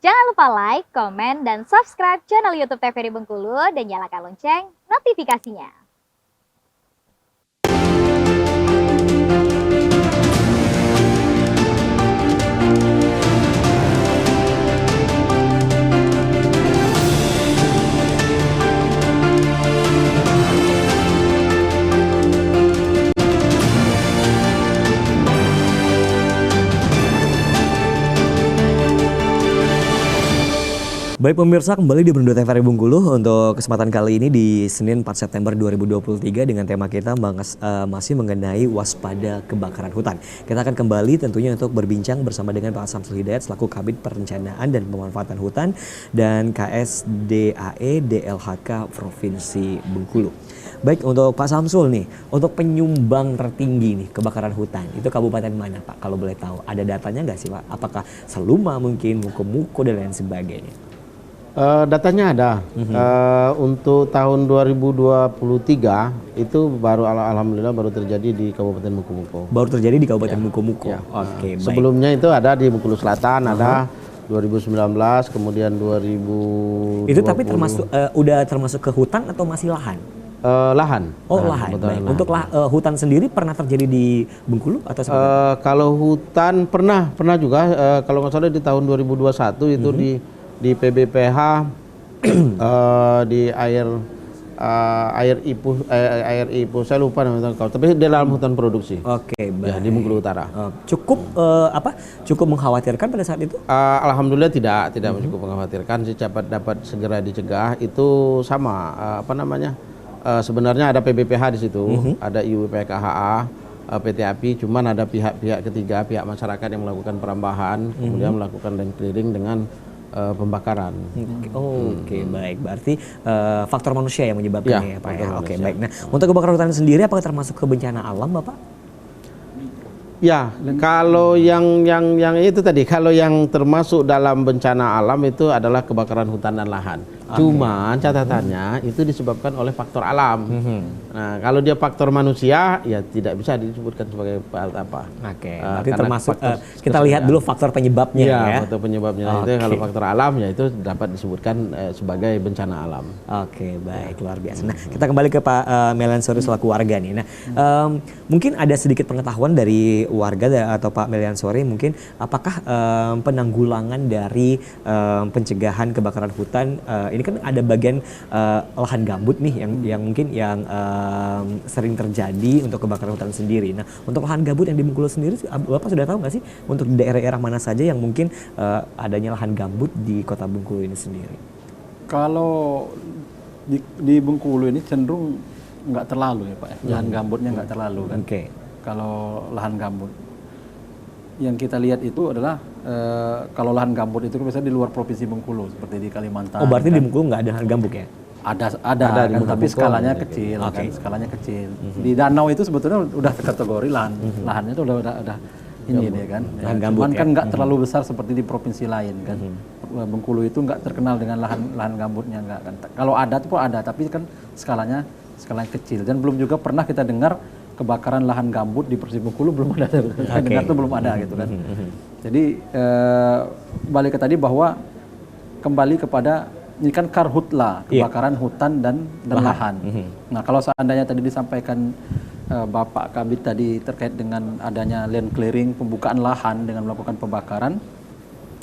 Jangan lupa like, komen, dan subscribe channel YouTube TVRI Bengkulu dan nyalakan lonceng notifikasinya. Baik pemirsa, kembali di Berundut TVRI Bengkulu untuk kesempatan kali ini di Senin 4 September 2023 dengan tema kita masih mengenai waspada kebakaran hutan. Kita akan kembali tentunya untuk berbincang bersama dengan Pak Samsul Hidayat selaku Kabid Perencanaan dan Pemanfaatan Hutan dan KSDAE DLHK Provinsi Bengkulu. Baik, untuk Pak Samsul nih, untuk penyumbang tertinggi nih kebakaran hutan, itu kabupaten mana Pak kalau boleh tahu? Ada datanya nggak sih Pak? Apakah Seluma mungkin, Muko-Muko dan lain sebagainya? Datanya ada. Untuk tahun 2023 itu baru alhamdulillah baru terjadi di Kabupaten Muko-Muko. Baru terjadi di Kabupaten Muko-Muko. Ya. Oke, baik. Sebelumnya itu ada di Bengkulu Selatan, ada 2019, kemudian 2020. Itu tapi termasuk udah termasuk ke hutan atau masih lahan? Lahan. Oh, lahan. Baik. Lahan. Untuk hutan sendiri pernah terjadi di Bengkulu atau sebenarnya? Kalau hutan pernah juga kalau nggak salah di tahun 2021 itu di PBPH di air ipu saya lupa namanya, tapi di dalam hutan produksi. Oke, baik. Ya, di Bengkulu Utara. Cukup cukup mengkhawatirkan pada saat itu? Alhamdulillah tidak cukup mengkhawatirkan sih, dapat segera dicegah. Itu sama sebenarnya ada PBPH di situ, ada IUPKHA, PT API, cuman ada pihak ketiga, pihak masyarakat yang melakukan perambahan, kemudian melakukan land clearing dengan pembakaran. Oke, baik. Berarti faktor manusia yang menyebabkannya ya Pak ya. Oke, baik. Nah, untuk kebakaran hutan sendiri apakah termasuk ke bencana alam Bapak? Ya, kalau yang itu tadi, kalau yang termasuk dalam bencana alam itu adalah kebakaran hutan dan lahan. Cuman catatannya itu disebabkan oleh faktor alam. Nah, kalau dia faktor manusia ya tidak bisa disebutkan sebagai apa. Oke, berarti termasuk kita lihat dulu faktor penyebabnya ya. Faktor penyebabnya itu kalau faktor alam ya itu dapat disebutkan sebagai bencana alam. Oke, baik, luar biasa. Nah, kita kembali ke Pak Meliansori selaku warga nih. Nah, mungkin ada sedikit pengetahuan dari warga atau Pak Meliansori mungkin apakah penanggulangan dari pencegahan kebakaran hutan ini kan ada bagian lahan gambut nih yang mungkin yang sering terjadi untuk kebakaran hutan sendiri. Nah, untuk lahan gambut yang di Bengkulu sendiri, Bapak sudah tahu nggak sih untuk di daerah-daerah mana saja yang mungkin adanya lahan gambut di Kota Bengkulu ini sendiri? Kalau di Bengkulu ini cenderung nggak terlalu ya Pak, lahan gambutnya nggak terlalu kan. Kalau lahan gambut yang kita lihat itu adalah kalau lahan gambut itu biasanya di luar provinsi Bengkulu seperti di Kalimantan. Oh, berarti kan di Bengkulu nggak ada lahan gambut ya? Ada kan, tapi skalanya kecil kan, skalanya kecil. Di danau itu sebetulnya udah kategori lahannya itu udah ini deh kan. Cuman kan nggak terlalu besar seperti di provinsi lain kan. Bengkulu itu nggak terkenal dengan lahan gambutnya nggak kan. Kalau ada tuh ada, tapi kan skalanya kecil dan belum juga pernah kita dengar kebakaran lahan gambut di Provinsi Bengkulu belum ada. Dengar tuh belum ada gitu kan. Jadi balik ke tadi bahwa kembali kepada ini kan karhutla, kebakaran hutan dan lahan. Nah, kalau seandainya tadi disampaikan Bapak Kabid tadi terkait dengan adanya land clearing, pembukaan lahan dengan melakukan pembakaran,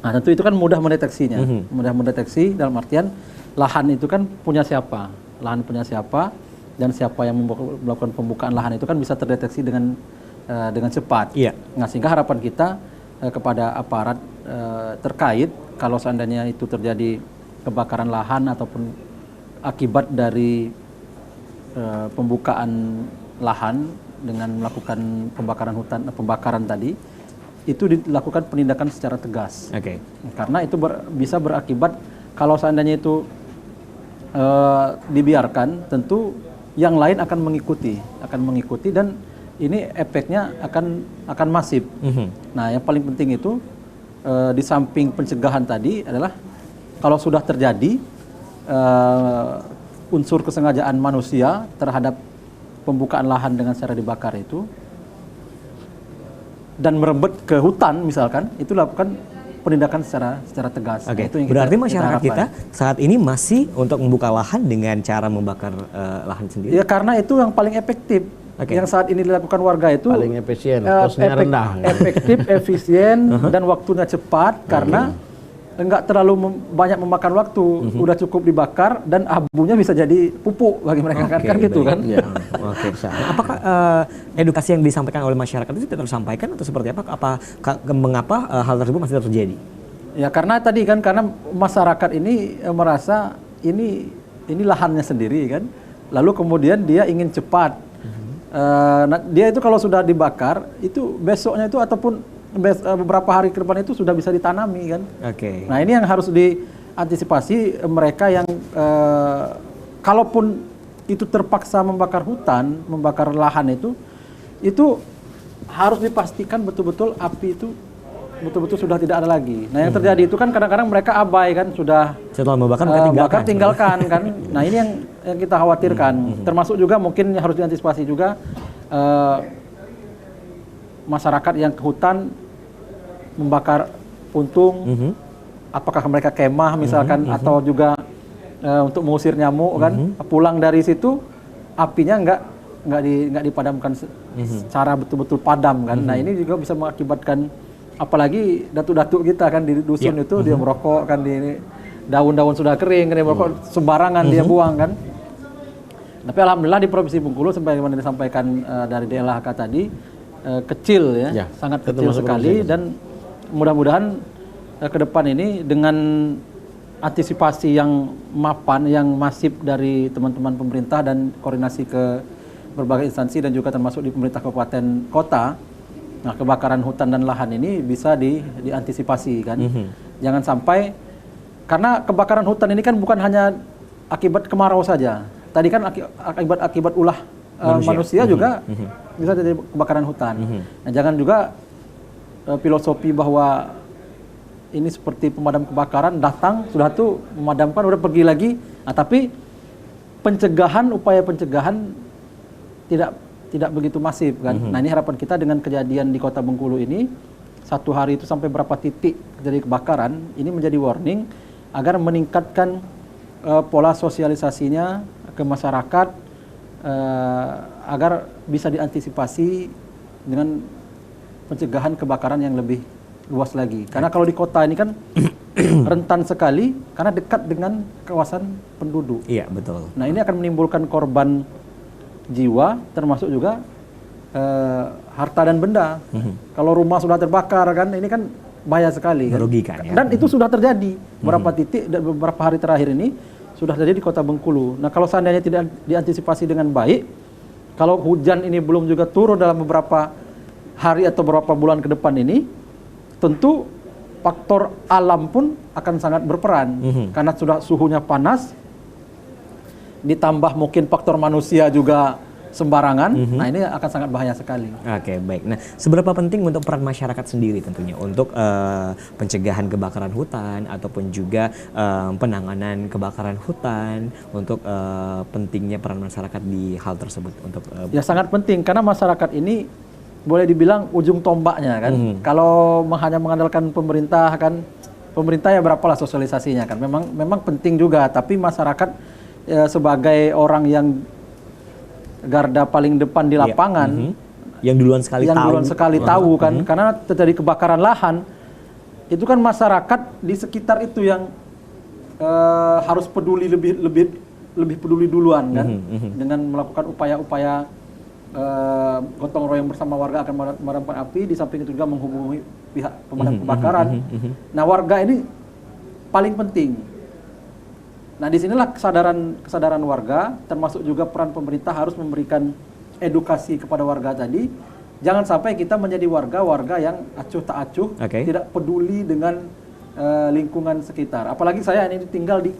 nah tentu itu kan mudah mendeteksinya. Mudah mendeteksi dalam artian lahan itu kan punya siapa, dan siapa yang melakukan pembukaan lahan itu kan bisa terdeteksi dengan cepat. Nah, sehingga harapan kita kepada aparat terkait kalau seandainya itu terjadi kebakaran lahan ataupun akibat dari pembukaan lahan dengan melakukan pembakaran tadi, itu dilakukan penindakan secara tegas. Karena itu bisa berakibat kalau seandainya itu dibiarkan, tentu yang lain akan mengikuti dan ini efeknya akan masif. Nah, yang paling penting itu di samping pencegahan tadi adalah kalau sudah terjadi unsur kesengajaan manusia terhadap pembukaan lahan dengan cara dibakar itu dan merembet ke hutan misalkan, itu lakukan penindakan secara tegas. Oke, Nah, itu yang berarti kita masyarakat harapkan. kita saat ini masih untuk membuka lahan dengan cara membakar lahan sendiri. Ya karena itu yang paling efektif. Oke. Yang saat ini dilakukan warga itu Paling efisien, kosnya rendah. efektif, efisien, dan waktunya cepat karena enggak terlalu banyak memakan waktu. Udah cukup dibakar dan abunya bisa jadi pupuk bagi mereka kan gitu baik. kan. Ya. Oke. Nah, apakah edukasi yang disampaikan oleh masyarakat itu tidak tersampaikan atau seperti apa? Mengapa hal tersebut masih terjadi? Ya karena tadi kan karena masyarakat ini merasa ini lahannya sendiri kan. Lalu kemudian dia ingin cepat. Dia itu kalau sudah dibakar itu besoknya itu ataupun beberapa hari ke depan itu sudah bisa ditanami kan. Oke. Nah ini yang harus diantisipasi mereka yang kalaupun itu terpaksa membakar hutan, membakar lahan itu harus dipastikan betul-betul api itu betul-betul sudah tidak ada lagi. Nah yang terjadi itu kan kadang-kadang mereka abai kan sudah Setelah membakar mereka tinggalkan kan. Nah ini yang kita khawatirkan. Termasuk juga mungkin harus diantisipasi juga masyarakat yang ke hutan membakar puntung, apakah mereka kemah misalkan atau juga untuk mengusir nyamuk kan, pulang dari situ apinya nggak dipadamkan secara betul-betul padam kan. Nah ini juga bisa mengakibatkan apalagi datuk-datuk kita kan di dusun itu dia merokok kan, di daun-daun sudah kering dia merokok sembarangan dia buang kan. Tapi alhamdulillah di Provinsi Bengkulu sebagaimana disampaikan dari DLHK tadi kecil ya, sangat kecil sekali dan mudah-mudahan ke depan ini dengan antisipasi yang mapan, yang masif dari teman-teman pemerintah dan koordinasi ke berbagai instansi dan juga termasuk di pemerintah kabupaten kota, nah kebakaran hutan dan lahan ini bisa diantisipasi kan. Jangan sampai, karena kebakaran hutan ini kan bukan hanya akibat kemarau saja. Tadi kan akibat ulah manusia juga bisa jadi kebakaran hutan. Nah jangan juga filosofi bahwa ini seperti pemadam kebakaran datang sudah tuh memadamkan udah pergi lagi. Nah, tapi upaya pencegahan tidak begitu masif kan. Nah ini harapan kita dengan kejadian di Kota Bengkulu ini, satu hari itu sampai berapa titik terjadi kebakaran, ini menjadi warning agar meningkatkan pola sosialisasinya ke masyarakat agar bisa diantisipasi dengan pencegahan kebakaran yang lebih luas lagi. Karena kalau di kota ini kan rentan sekali karena dekat dengan kawasan penduduk. Iya, betul. Nah ini akan menimbulkan korban jiwa termasuk juga harta dan benda. Kalau rumah sudah terbakar kan ini kan bahaya sekali kan. Merugikan ya. Dan itu sudah terjadi beberapa titik dan beberapa hari terakhir ini sudah terjadi di Kota Bengkulu. Nah kalau seandainya tidak diantisipasi dengan baik, kalau hujan ini belum juga turun dalam beberapa hari atau beberapa bulan ke depan ini, tentu faktor alam pun akan sangat berperan. Karena sudah suhunya panas, ditambah mungkin faktor manusia juga sembarangan, nah ini akan sangat bahaya sekali. Oke, baik. Nah, seberapa penting untuk peran masyarakat sendiri tentunya untuk pencegahan kebakaran hutan ataupun juga penanganan kebakaran hutan, untuk pentingnya peran masyarakat di hal tersebut untuk ya sangat penting karena masyarakat ini boleh dibilang ujung tombaknya kan. Kalau hanya mengandalkan pemerintah kan, pemerintah ya berapalah sosialisasinya kan. Memang penting juga, tapi masyarakat sebagai orang yang garda paling depan di lapangan, yang duluan sekali tahu kan, karena terjadi kebakaran lahan itu kan masyarakat di sekitar itu yang harus peduli lebih peduli duluan kan, dengan melakukan upaya-upaya gotong royong bersama warga akan memadamkan api, di samping itu juga menghubungi pihak pemadam kebakaran. Nah warga ini paling penting. Nah disinilah kesadaran warga, termasuk juga peran pemerintah harus memberikan edukasi kepada warga tadi. Jangan sampai kita menjadi warga yang acuh tak acuh, tidak peduli dengan lingkungan sekitar. Apalagi saya ini tinggal di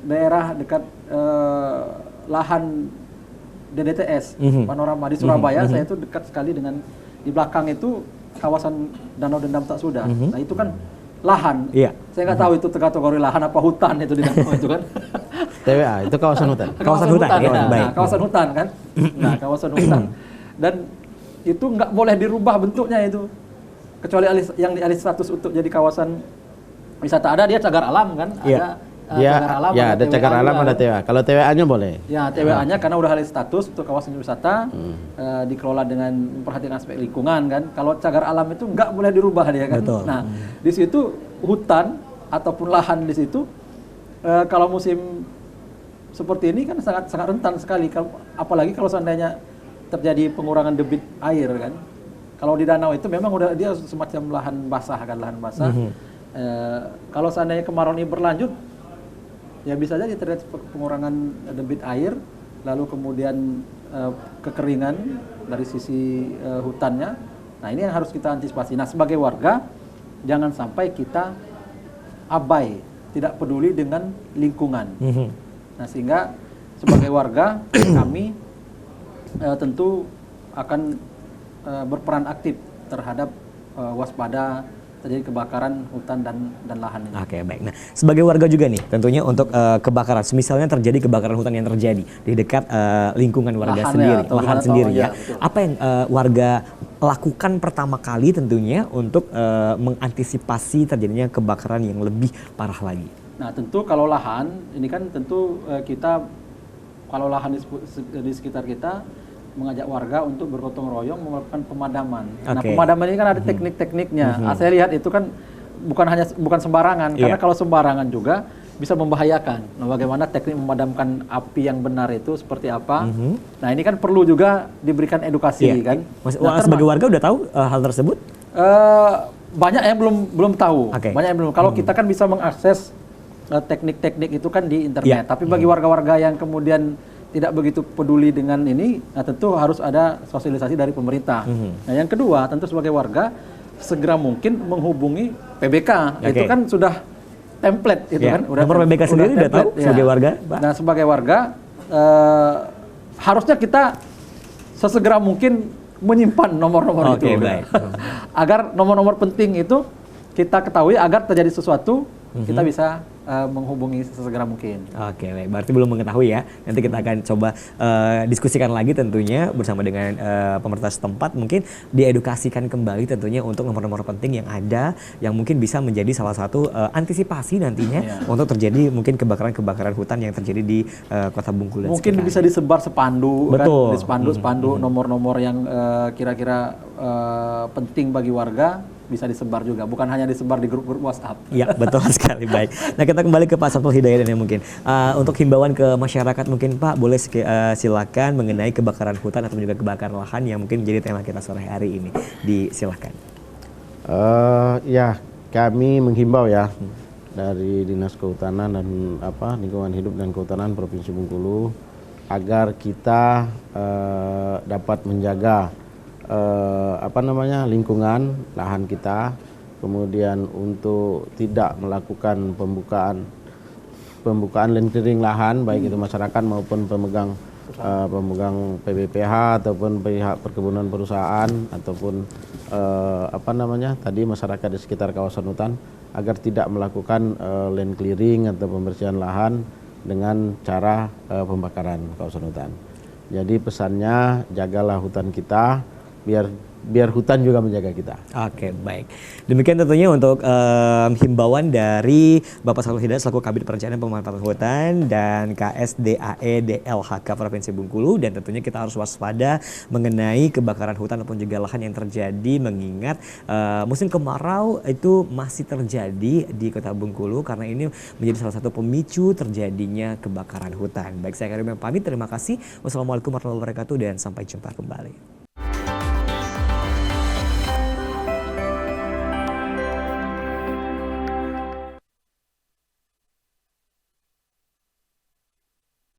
daerah dekat lahan DDTS, Panorama di Surabaya. Saya itu dekat sekali dengan, di belakang itu kawasan Danau Dendam Tak Sudah. Nah itu kan lahan. Saya nggak tahu itu kategori lahan apa hutan itu di danau itu kan. TWA itu kawasan hutan. Kawasan hutan. Nah, kawasan hutan kan. Nah, kawasan hutan. Dan itu nggak boleh dirubah bentuknya itu. kecuali yang di alih status untuk jadi kawasan wisata ada dia cagar alam kan, Iya. ada Ya, cagar alam, ya ada cagar TWA alam, juga. ada TWA. Kalau TWA-nya boleh. Ya, TWA-nya karena udah alih status untuk kawasan wisata, dikelola dengan memperhatikan aspek lingkungan kan. Kalau cagar alam itu nggak boleh dirubah dia kan. Betul. Nah, di situ hutan ataupun lahan di situ, kalau musim seperti ini kan sangat rentan sekali. Apalagi kalau seandainya terjadi pengurangan debit air kan. Kalau di danau itu memang udah dia semacam lahan basah kan, lahan basah. Kalau seandainya kemarau ini berlanjut, ya bisa saja terjadi pengurangan debit air, lalu kemudian kekeringan dari sisi hutannya. Nah ini yang harus kita antisipasi. Nah sebagai warga, jangan sampai kita abai, tidak peduli dengan lingkungan. Nah sehingga sebagai warga kami tentu akan berperan aktif terhadap waspada terjadi kebakaran hutan dan lahan ini. Oke, baik. Nah, sebagai warga juga nih, tentunya untuk kebakaran, misalnya terjadi kebakaran hutan yang terjadi di dekat lingkungan warga Lahan sendiri, ya, atau lahan gimana, sendiri ya. betul. Apa yang warga lakukan pertama kali tentunya untuk mengantisipasi terjadinya kebakaran yang lebih parah lagi? Nah tentu kalau lahan, ini kan tentu kita, kalau lahan di sekitar kita, mengajak warga untuk bergotong royong melakukan pemadaman. Nah Oke. pemadaman ini kan ada teknik-tekniknya. Saya lihat itu kan bukan sembarangan, karena kalau sembarangan juga bisa membahayakan. Nah bagaimana teknik memadamkan api yang benar itu seperti apa? Nah ini kan perlu juga diberikan edukasi kan. Nah, Sebagai warga udah tahu hal tersebut? Banyak yang belum tahu. Oke. Banyak yang belum. Kalau kita kan bisa mengakses teknik-teknik itu kan di internet. Tapi bagi warga-warga yang kemudian tidak begitu peduli dengan ini, nah tentu harus ada sosialisasi dari pemerintah. Nah yang kedua, tentu sebagai warga segera mungkin menghubungi PBK. Oke. Itu kan sudah template itu kan. Nomor PBK sendiri udah tahu sebagai warga, Pak? Nah sebagai warga harusnya kita sesegera mungkin menyimpan nomor-nomor Oke, itu. baik. Agar nomor-nomor penting itu kita ketahui, agar terjadi sesuatu kita bisa menghubungi sesegera mungkin. Oke, baik. Berarti belum mengetahui ya. Nanti kita akan coba diskusikan lagi tentunya bersama dengan pemerintah setempat. Mungkin diedukasikan kembali tentunya untuk nomor-nomor penting yang ada, yang mungkin bisa menjadi salah satu antisipasi nantinya untuk terjadi mungkin kebakaran-kebakaran hutan yang terjadi di Kota Bengkulu. dan Mungkin sekitarnya. bisa disebar sepandu, Betul. kan? Di spanduk nomor-nomor yang kira-kira penting bagi warga bisa disebar juga, bukan hanya disebar di grup-grup WhatsApp. Iya, betul sekali. Baik. Nah, kita kembali ke Pak Saiful Hidayat ini mungkin. Untuk himbauan ke masyarakat mungkin Pak, boleh silakan mengenai kebakaran hutan atau juga kebakaran lahan yang mungkin menjadi tema kita sore hari ini. Disilakan. Ya, kami menghimbau ya dari Dinas Kehutanan dan Lingkungan Hidup dan Kehutanan Provinsi Bengkulu agar kita dapat menjaga lingkungan lahan kita, kemudian untuk tidak melakukan pembukaan land clearing lahan, baik itu masyarakat maupun pemegang PBPH ataupun pihak perkebunan perusahaan ataupun tadi masyarakat di sekitar kawasan hutan, agar tidak melakukan land clearing atau pembersihan lahan dengan cara pembakaran kawasan hutan. Jadi pesannya, jagalah hutan kita, biar hutan juga menjaga kita. Oke, baik. Demikian tentunya untuk himbauan dari Bapak Saiful Hidayat selaku Kabid Perencanaan Pemanfaatan Hutan dan KSDAE DLHK Provinsi Bengkulu, dan tentunya kita harus waspada mengenai kebakaran hutan ataupun juga lahan yang terjadi, mengingat musim kemarau itu masih terjadi di Kota Bengkulu karena ini menjadi salah satu pemicu terjadinya kebakaran hutan. Baik, saya Karim yang pamit, terima kasih. Wassalamualaikum warahmatullahi wabarakatuh dan sampai jumpa kembali.